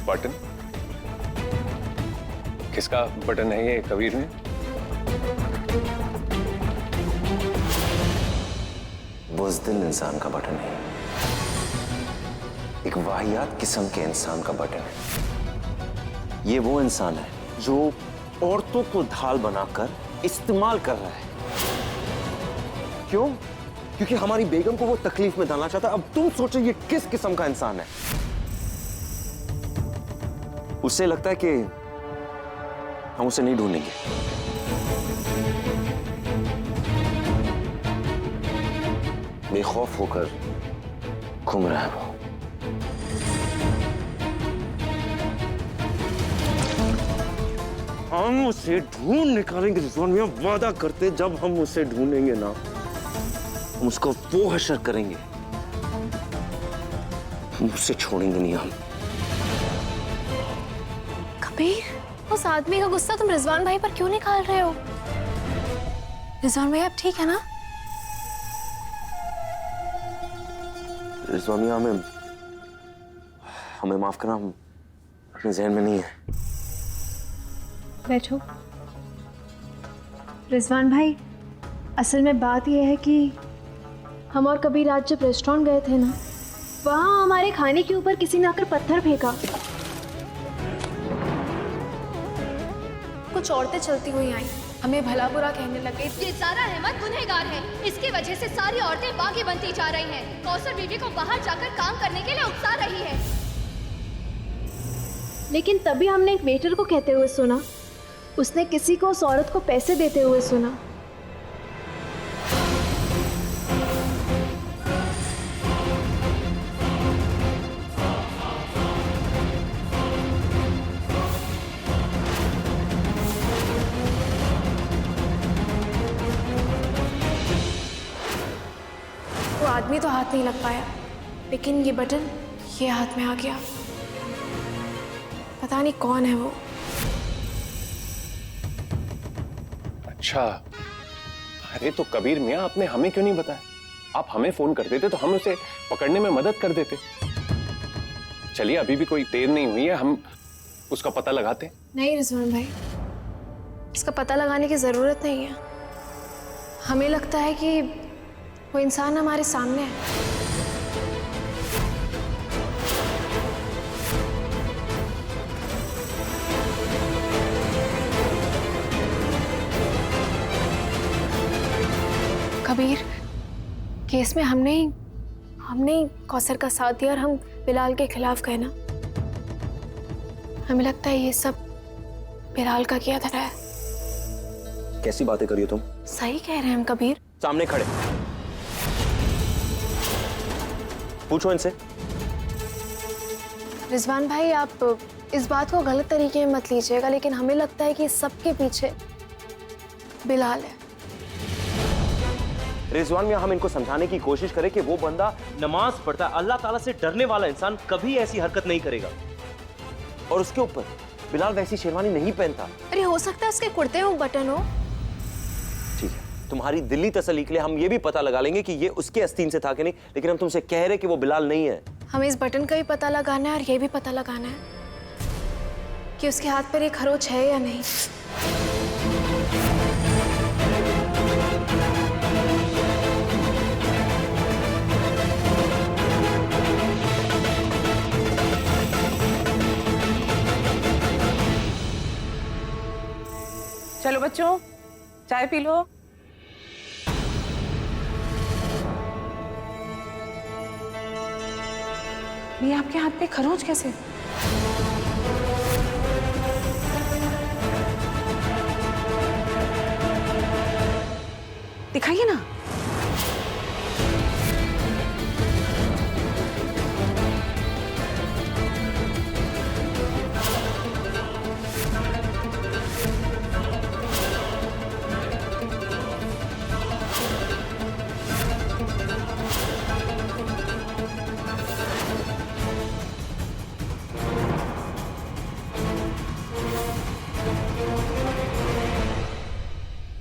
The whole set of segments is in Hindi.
बटन? किसका बटन है ये कबीर में? बुज़दिल इंसान का बटन है, एक वाहियात किस्म के इंसान का बटन है। ये वो इंसान है जो औरतों को ढाल बनाकर इस्तेमाल कर रहा है। क्यों? क्योंकि हमारी बेगम को वो तकलीफ में डालना चाहता है। अब तुम सोचो ये किस किस्म का इंसान है। उससे लगता है कि हम उसे नहीं ढूंढेंगे। बेखौफ होकर घूम रहा है वो। हम उसे ढूंढ निकालेंगे रिजवान मियां, वादा करते जब हम उसे ढूंढेंगे ना, हम उसको वो हशर करेंगे, हम उसे छोड़ेंगे नहीं हम। कबीर, उस आदमी का गुस्सा तुम रिजवान भाई पर क्यों निकाल रहे हो? रिजवान भाई आप ठीक है ना? रिजवान मियां हमें माफ करना, हम अपने जहन में नहीं है। बैठो। रिजवान भाई, असल में बात यह है कि हम और कबीर आज जब रेस्टोरेंट गए थे ना, वहाँ हमारे खाने के ऊपर किसी ने आकर पत्थर फेंका। कुछ औरतें चलती हुई आई, हमें भला बुरा कहने लगे। ये सारा अहमद गुनहगार है, इसकी वजह से सारी औरतें बागी बनती जा रही हैं। कौसर बीवी को बाहर जाकर काम करने के लिए उकसा रही है। लेकिन तभी हमने एक वेटर को कहते हुए सुना, उसने किसी को उस औरत को पैसे देते हुए सुना। वो आदमी तो हाथ नहीं लग पाया, लेकिन ये बटन ये हाथ में आ गया। पता नहीं कौन है वो। अच्छा, अरे तो कबीर मियां आपने हमें क्यों नहीं बताया? आप हमें फोन कर देते तो हम उसे पकड़ने में मदद कर देते। चलिए, अभी भी कोई देर नहीं हुई है, हम उसका पता लगाते। नहीं रिजवान भाई, इसका पता लगाने की जरूरत नहीं है। हमें लगता है कि वो इंसान हमारे सामने है। कबीर, केस में हमने ही कौसर का साथ दिया और हम बिलाल के खिलाफ गए ना। हमें लगता है ये सब बिलाल का किया धरा है। कैसी बातें करिए तुम? सही कह रहे हैं हम कबीर। सामने खड़े पूछो इनसे। रिजवान भाई, आप इस बात को गलत तरीके में मत लीजिएगा, लेकिन हमें लगता है कि इस सबके पीछे बिलाल है। रिजवान मियां, हम इनको समझाने की कोशिश करें कि वो बंदा नमाज पढ़ता है, अल्लाह ताला से डरने वाला इंसान कभी ऐसी हरकत नहीं करेगा। और उसके ऊपर बिलाल वैसी शेरवानी नहीं पहनता। अरे हो सकता है उसके कुर्ते में बटन हो। ठीक है, तुम्हारी दिल्ली तसल्ली के लिए हम ये भी पता लगा लेंगे कि ये उसके आस्तीन से था कि नहीं, लेकिन हम तुमसे कह रहे कि वो बिलाल नहीं है। हमें इस बटन का भी पता लगाना है और ये भी पता लगाना है कि उसके हाथ पर एक खरोच है या नहीं। चलो बच्चों, चाय पी लो। ये आपके हाथ पे खरोच कैसे? दिखाइए ना।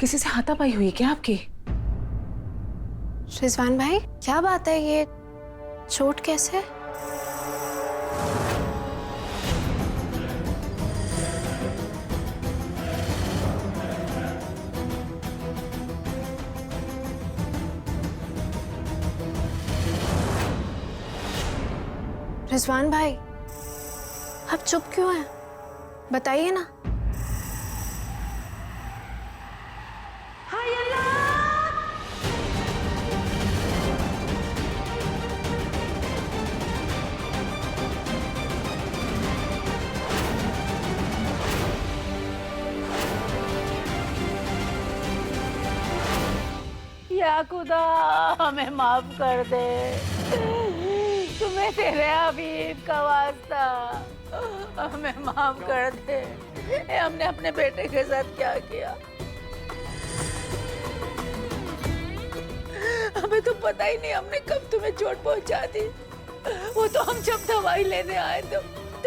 किसी से हाथापाई हुई क्या आपकी? रिजवान भाई, क्या बात है, ये चोट कैसे? रिजवान भाई, आप चुप क्यों हैं? बताइए ना। या खुदा हमें माफ कर दे, तुम्हें तेरे हबीब का वास्ता, हमें माफ कर दे। हमने अपने बेटे के साथ क्या किया? हमें तो पता ही नहीं हमने कब तुम्हें चोट पहुंचा दी। वो तो हम जब दवाई लेने आए तो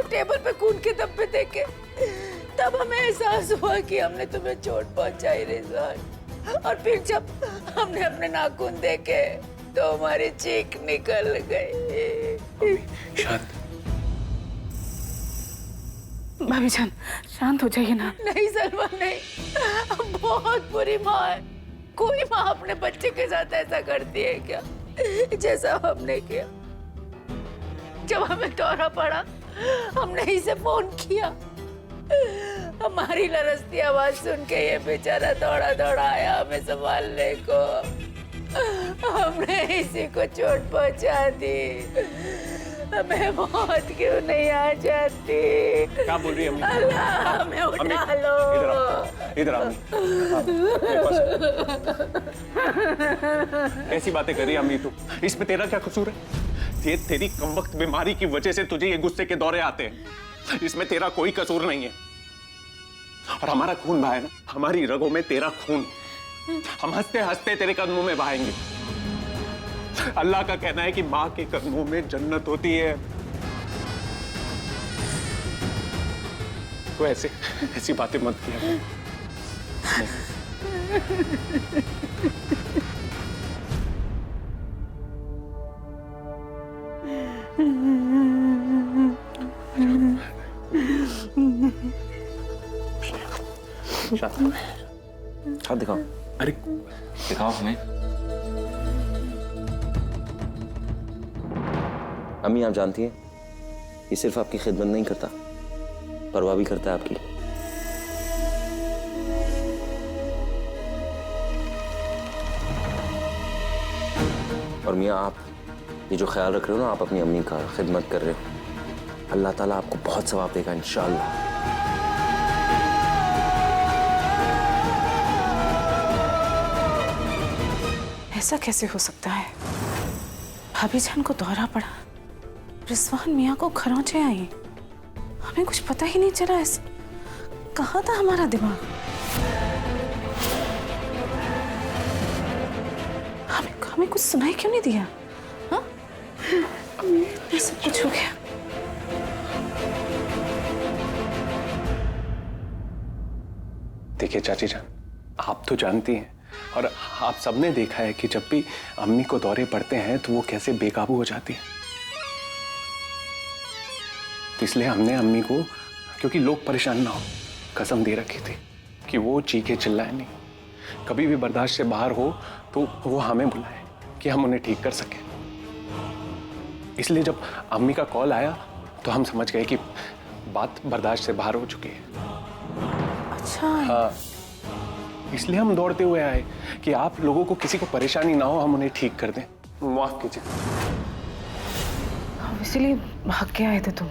टेबल पे खून के धब्बे देखे, तब हमें एहसास हुआ कि हमने तुम्हें चोट पहुंचाई रिजवान। और फिर जब हमने अपने नाखून देखे तो हमारी चीख निकल गई। शांत। भाभी जान, शांत हो जाइए ना। नहीं सलमा नहीं, हम बहुत बुरी माँ है। कोई माँ अपने बच्चे के साथ ऐसा करती है क्या, जैसा हमने किया? जब हमें दौरा पड़ा हमने इसे फोन किया, हमारी लरसती आवाज सुन के ये बेचारा दौड़ा दौड़ा आया हमें संभालने को। हमने इसी को चोट पहुंचा दी। हमें मौत क्यों नहीं आ जाती? क्या बोल रही है अम्मी? अल्लाह हमें उठा लो। इधर आओ। ऐसी बातें कर रही है अम्मी तू? इसमें तेरा क्या कसूर है? ये तेरी कमबख्त बीमारी की वजह से तुझे ये गुस्से के दौरे आते हैं। इसमें तेरा कोई कसूर नहीं है। और हमारा खून बहा है ना, हमारी रगों में तेरा खून। हम हंसते हंसते तेरे कदमों में बहाएंगे। अल्लाह का कहना है कि माँ के कदमों में जन्नत होती है। तो ऐसी बातें मत किया। हाथ दिखाओ। अरे दिखाओ हमें। अम्मी, आप जानती हैं ये सिर्फ आपकी खिदमत नहीं करता, परवाह भी करता है आपकी। और मियाँ, आप ये जो ख्याल रख रहे हो ना, आप अपनी अम्मी का खिदमत कर रहे हो, अल्लाह ताला आपको बहुत सवाब देगा इंशाअल्लाह। ऐसा कैसे हो सकता है? भाभी जान को दौरा पड़ा, रिजवान मियाँ को खरोंचे आई, हमें कुछ पता ही नहीं चला। ऐसे कहाँ था हमारा दिमाग? हमें कुछ सुनाई क्यों नहीं दिया? हाँ? ऐसा कुछ हो गया। देखिए चाची जान, आप तो जानती हैं और आप सबने देखा है कि जब भी अम्मी को दौरे पड़ते हैं तो वो कैसे बेकाबू हो जाती है। तो इसलिए हमने अम्मी को, क्योंकि लोग परेशान ना हो, कसम दे रखी थी कि वो चीखे चिल्लाए नहीं, कभी भी बर्दाश्त से बाहर हो तो वो हमें बुलाए कि हम उन्हें ठीक कर सकें। इसलिए जब अम्मी का कॉल आया तो हम समझ गए कि बात बर्दाश्त से बाहर हो चुकी है। अच्छा। हाँ, इसलिए हम दौड़ते हुए आए कि आप लोगों को किसी को परेशानी ना हो, हम उन्हें ठीक कर दें। माफ कीजिए। इसीलिए भाग के आए थे तुम?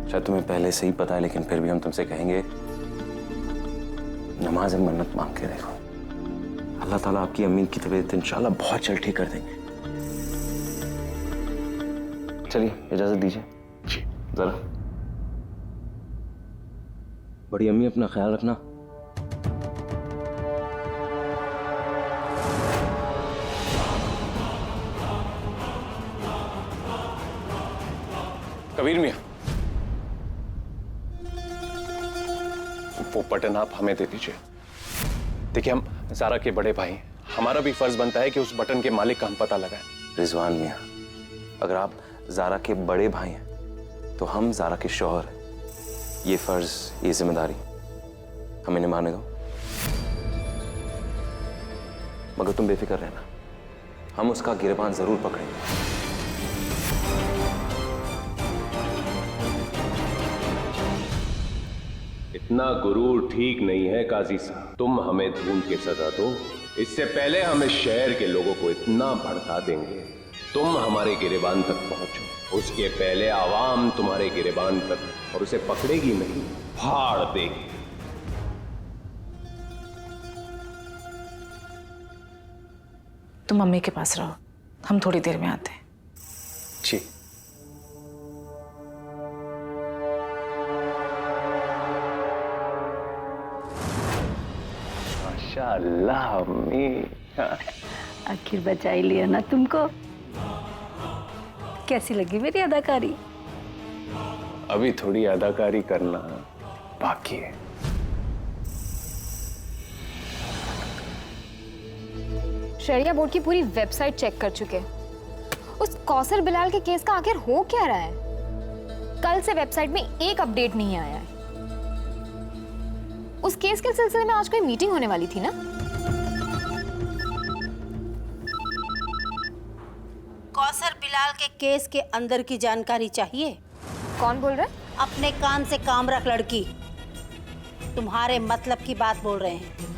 शायद तुम्हें पहले से ही पता है, लेकिन फिर भी हम तुमसे कहेंगे, नमाज में मन्नत मांग के देखो, अल्लाह ताला आपकी अम्मी की तबीयत इंशाल्लाह बहुत जल्द ठीक कर देंगे। चलिए, इजाजत दीजिए। जी। जरा बड़ी अम्मी, अपना ख्याल रखना। कबीर मियां, वो बटन आप हमें दे दीजिए। देखिए, हम ज़ारा के बड़े भाई हैं, हमारा भी फर्ज बनता है कि उस बटन के मालिक का हम पता लगाएं। रिजवान मियां, अगर आप ज़ारा के बड़े भाई हैं तो हम ज़ारा के शौहर हैं। ये फर्ज, ये जिम्मेदारी हमें निभाने दो। मगर तुम बेफिक्र रहना, हम उसका गिरबान जरूर पकड़ेंगे। इतना गुरूर ठीक नहीं है काजी साहब। तुम हमें ढूंढ के सजा दो, इससे पहले हम इस शहर के लोगों को इतना भड़का देंगे तुम हमारे गिरेबान तक पहुंचो। उसके पहले आवाम तुम्हारे गिरेबान तक, और उसे पकड़ेगी नहीं, फाड़ देगी। तुम मम्मी के पास रहो, हम थोड़ी देर में आते हैं। जी। माशाअल्लाह अम्मी। आखिर बचा ही लिया ना तुमको। कैसी लगी मेरी अदाकारी? अभी थोड़ी अदाकारी करना बाकी है। शरिया बोर्ड की पूरी वेबसाइट चेक कर चुके हैं। उस कौसर बिलाल के केस का आखिर हो क्या रहा है? कल से वेबसाइट में एक अपडेट नहीं आया है। उस केस के सिलसिले में आज कोई मीटिंग होने वाली थी ना? कौसर बिलाल के केस के अंदर की जानकारी चाहिए? कौन बोल रहा है? अपने कान से काम रख लड़की, तुम्हारे मतलब की बात बोल रहे हैं।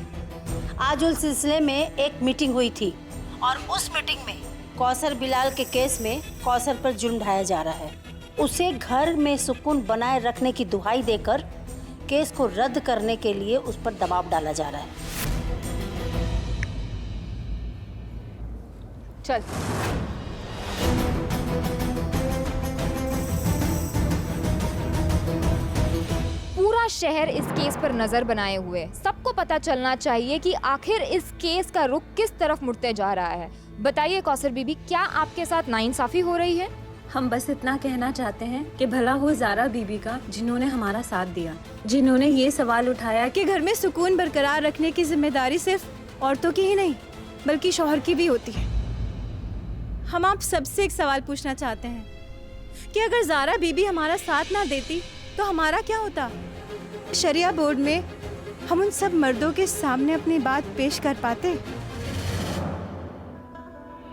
आज उस सिलसिले में एक मीटिंग हुई थी और उस मीटिंग में कौसर बिलाल के केस में कौसर पर जुल्म ढाया जा रहा है। उसे घर में सुकून बनाए रखने की दुहाई देकर केस को रद्द करने के लिए उस पर दबाव डाला जा रहा है। चल। पूरा शहर इस केस पर नजर बनाए हुए है। सबको पता चलना चाहिए कि आखिर इस केस का रुख किस तरफ मुड़ते जा रहा है। बताइए कौसर बीबी, क्या आपके साथ नाइंसाफी हो रही है? हम बस इतना कहना चाहते हैं कि भला हो ज़ारा बीबी का, जिन्होंने हमारा साथ दिया, जिन्होंने ये सवाल उठाया कि घर में सुकून बरकरार रखने की जिम्मेदारी सिर्फ औरतों की ही नहीं बल्कि शौहर की भी होती है। हम आप सबसे एक सवाल पूछना चाहते हैं कि अगर ज़ारा बीबी हमारा साथ ना देती तो हमारा क्या होता? शरिया बोर्ड में हम उन सब मर्दों के सामने अपनी बात पेश कर पाते?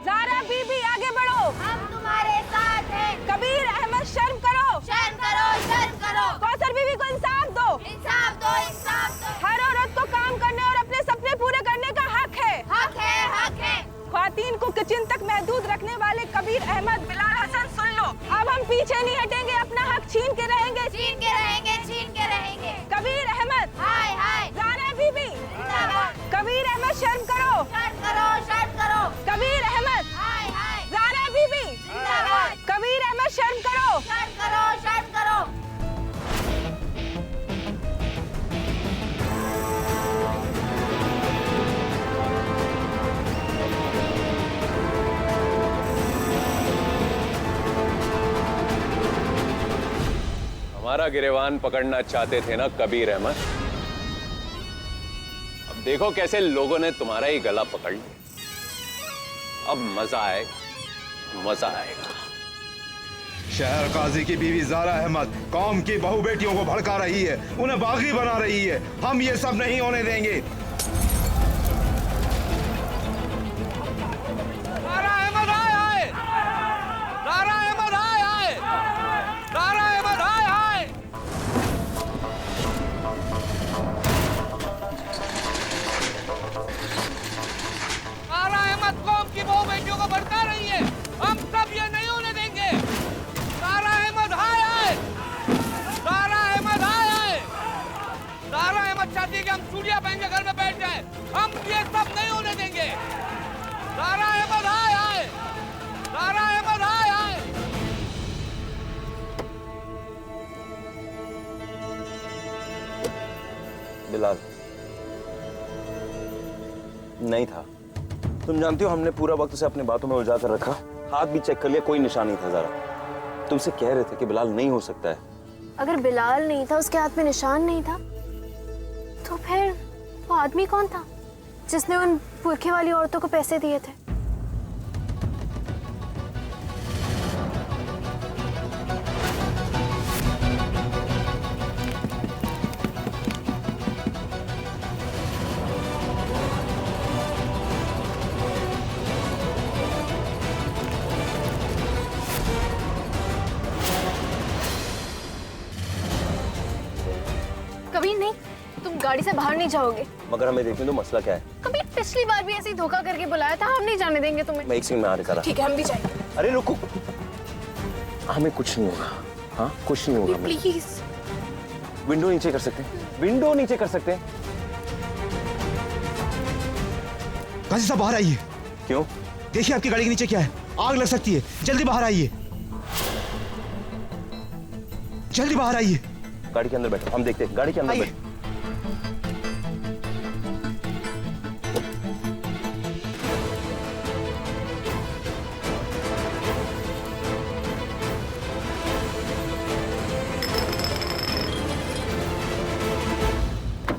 ज़ारा बीबी आगे बढ़ो, हम तुम्हारे साथ हैं। कबीर अहमद शर्म करो, शर्म करो, शर्म करो। कौसर बीबी को इंसाफ दो। इंसाफ दो, इंसाफ दो। हर औरत को काम करने और अपने सपने पूरे करने का हक है। हक है, हक है। ख्वातीन को किचन तक महदूद रखने वाले कबीर अहमद, बिलाल हसन सुन लो, अब हम पीछे नहीं हटेंगे, अपना हक छीन के रहेंगे, छीन के रहेंगे, छीन के रहेंगे। कबीर अहमद, हाय हाय। ज़ारा बीबी, जिंदाबाद। कबीर अहमद शर्म करो, शर्म करो, शर्म करो। कबीर अहमद, हाय हाय। ज़ारा बीबी, जिंदाबाद। कबीर अहमद शर्म करो, शर्म करो, शर्म करो। हमारा गिरेबान पकड़ना चाहते थे ना कबीर अहमद? अब देखो कैसे लोगों ने तुम्हारा ही गला पकड़ लिया। अब मजा आएगा, मजा आएगा। शहर काजी की बीवी ज़ारा अहमद कौम की बहू बेटियों को भड़का रही है, उन्हें बागी बना रही है। हम ये सब नहीं होने देंगे। ज़ारा अहमद आए, ज़ारा अहमद आए, ज़ारा अहमद आए। ज़ारा अहमद कौम की बहू बेटियों को भड़का रही है, हम सब ये नहीं होने देंगे। ज़ारा अहमद आए, ज़ारा अहमद आए। ज़ारा अहमद चाहती है कि हम चूड़ियां पहन के घर में बैठ जाएं, हम ये सब नहीं होने देंगे। ज़ारा अहमद आए, ज़ारा अहमद आए। बिलाल नहीं था। तुम जानती हो हमने पूरा वक्त उसे अपनी बातों में उलझा कर रखा, हाथ भी चेक कर लिया, कोई निशान नहीं था। ज़ारा तुमसे कह रहे थे कि बिलाल नहीं हो सकता है। अगर बिलाल नहीं था, उसके हाथ में निशान नहीं था, तो फिर वो आदमी कौन था जिसने उन पुरखे वाली औरतों को पैसे दिए थे? गाड़ी से बाहर नहीं जाओगे। मगर हमें देखने दो, मसला क्या है? कभी पिछली बार भी ऐसे ही धोखा करके बुलाया था, हम नहीं जाने देंगे तुम्हें। मैं एक सेकंड में आ रहा। ठीक है, हम भी जाएंगे। अरे रुको, हमें कुछ नहीं होगा। हाँ, कुछ नहीं होगा। प्लीज विंडो नीचे कर सकते हैं, विंडो नीचे कर सकते हैं। काजी साहब बाहर आइए। क्यों? देखिए आपकी गाड़ी के नीचे क्या है, आग लग सकती है। जल्दी बाहर आइए, जल्दी बाहर आइए। गाड़ी के अंदर बैठो, हम देखते हैं। गाड़ी के अंदर बैठो।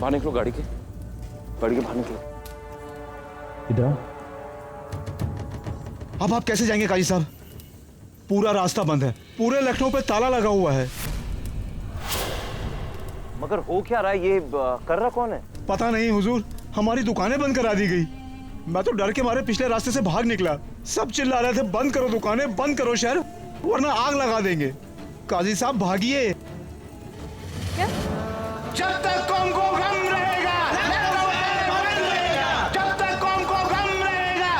बाहर निकलो, गाड़ी के बाहर निकलो। इधर अब आप कैसे जाएंगे काजी साहब? पूरा रास्ता बंद है, पूरे लखनऊ पे ताला लगा हुआ है। मगर हो क्या रहा है? ये कर रहा कौन है? पता नहीं हुजूर, हमारी दुकानें बंद करा दी गई। मैं तो डर के मारे पिछले रास्ते से भाग निकला। सब चिल्ला रहे थे बंद करो दुकानें, बंद करो शहर, वरना आग लगा देंगे। काजी साहब भागिए। जब तक कौम को गम रहेगा, जब तक कौम को गम रहेगा,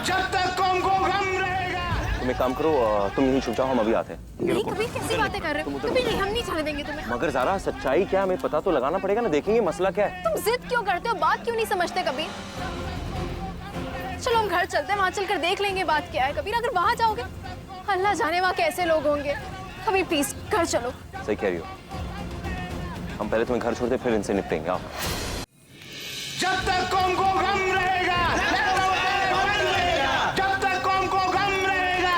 जब तक कौम को गम रहेगा। तुम एक काम करो, तुम यहीं छुप जाओ, हम अभी आते हैं। नहीं, कभी कैसी बातें कर रहे हो? कभी नहीं, हम नहीं जाने देंगे तुम्हें। मगर ज़ारा, सच्चाई क्या हमें पता तो लगाना पड़ेगा ना, देखेंगे मसला क्या है। तुम जिद क्यों करते हो? बात क्यों नहीं समझते कभी? चलो हम घर चलते हैं, वहाँ चलकर देख लेंगे बात क्या है। कबीर, अगर वहाँ जाओगे, अल्लाह जाने वहाँ कैसे लोग होंगे। कबीर प्लीज घर चलो। सही कह रही हो, हम पहले तुम्हें घर छोड़ते फिर इनसे निपटेंगे। आओ। जब तक कौम को गम रहेगा, जब तक कौम को गम रहेगा,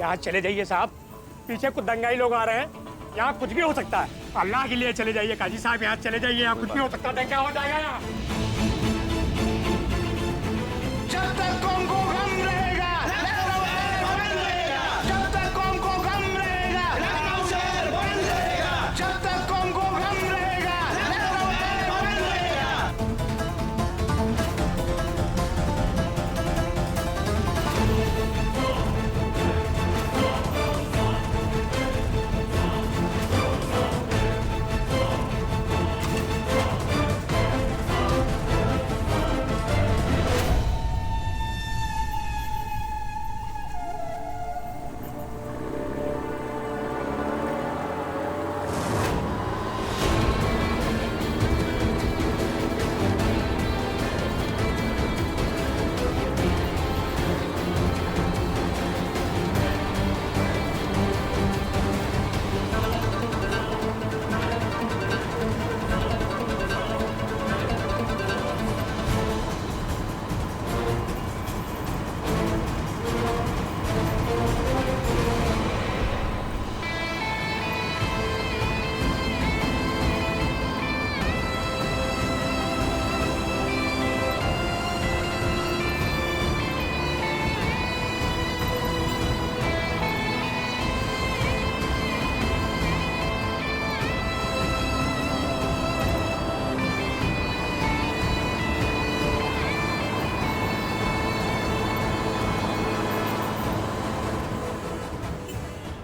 यहाँ चले जाइए साहब, पीछे कुछ दंगाई लोग आ रहे हैं, यहाँ कुछ भी हो सकता है। अल्लाह के लिए चले जाइए काजी साहब, यहाँ चले जाइए, यहाँ कुछ भी हो सकता है, दंगा हो जाएगा यहाँ। जब तक कौम को गम रहेगा, जब तक कौम को गम रहेगा, जब तक कौम को गम रहेगा।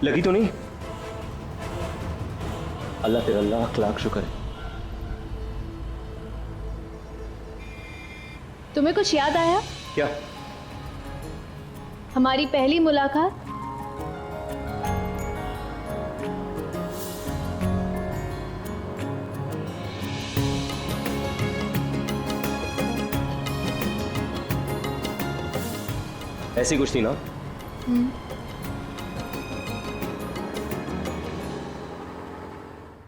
लगी तो नहीं? अल्लाह तेरा लाख लाख शुक्र है। तुम्हें कुछ याद आया? क्या? हमारी पहली मुलाकात। ऐसी कुछ थी ना?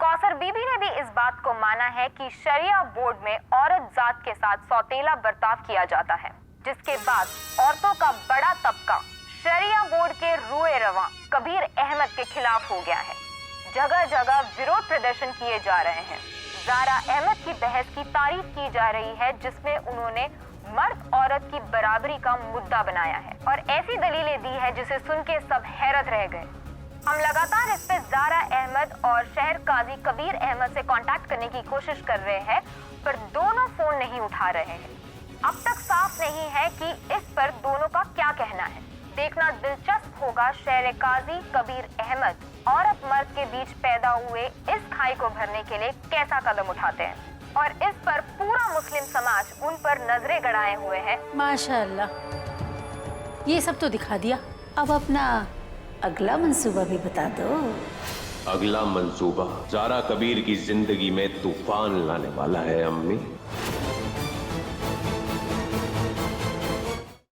कौसर बीबी ने भी इस बात को माना है कि शरिया बोर्ड में औरत जात के साथ सौतेला बर्ताव किया जाता है, जिसके बाद औरतों का बड़ा तबका शरिया बोर्ड के रुए रवां कबीर अहमद के खिलाफ हो गया है। जगह जगह विरोध प्रदर्शन किए जा रहे हैं। ज़ारा अहमद की बहस की तारीफ की जा रही है, जिसमें उन्होंने मर्द औरत की बराबरी का मुद्दा बनाया है और ऐसी दलीलें दी है जिसे सुन के सब हैरत रह गए। हम लगातार इस पे ज़ारा अहमद और शहर काजी कबीर अहमद से कांटेक्ट करने की कोशिश कर रहे हैं, पर दोनों फोन नहीं उठा रहे हैं। अब तक साफ नहीं है कि इस पर दोनों का क्या कहना है। देखना दिलचस्प होगा शहर काजी कबीर अहमद और मर्द के बीच पैदा हुए इस खाई को भरने के लिए कैसा कदम उठाते हैं, और इस पर पूरा मुस्लिम समाज उन पर नजरें गड़ाए हुए है। माशाअल्लाह, ये सब तो दिखा दिया, अब अपना अगला मंसूबा भी बता दो। अगला मंसूबा ज़ारा कबीर की जिंदगी में तूफान लाने वाला है अम्मी।